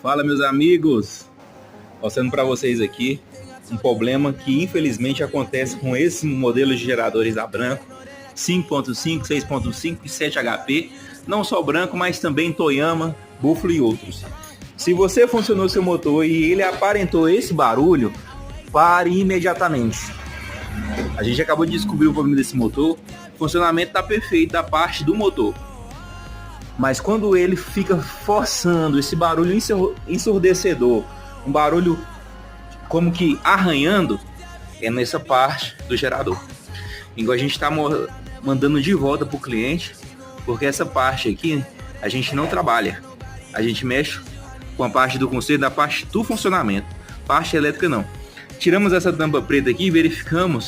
Fala, meus amigos, mostrando para vocês aqui um problema que infelizmente acontece com esses modelos de geradores da Branco 5.5, 6.5 e 7 HP, não só Branco, mas também Toyama, Buffalo e outros. Se você funcionou seu motor e ele aparentou esse barulho, pare imediatamente. A gente acabou de descobrir o problema desse motor. O funcionamento está perfeito da parte do motor, mas quando ele fica forçando esse barulho ensurdecedor, um barulho como que arranhando, é nessa parte do gerador. Então a gente está mandando de volta para o cliente, porque essa parte aqui a gente não trabalha. A gente mexe com a parte do conserto, da parte do funcionamento, parte elétrica não. Tiramos essa tampa preta aqui e verificamos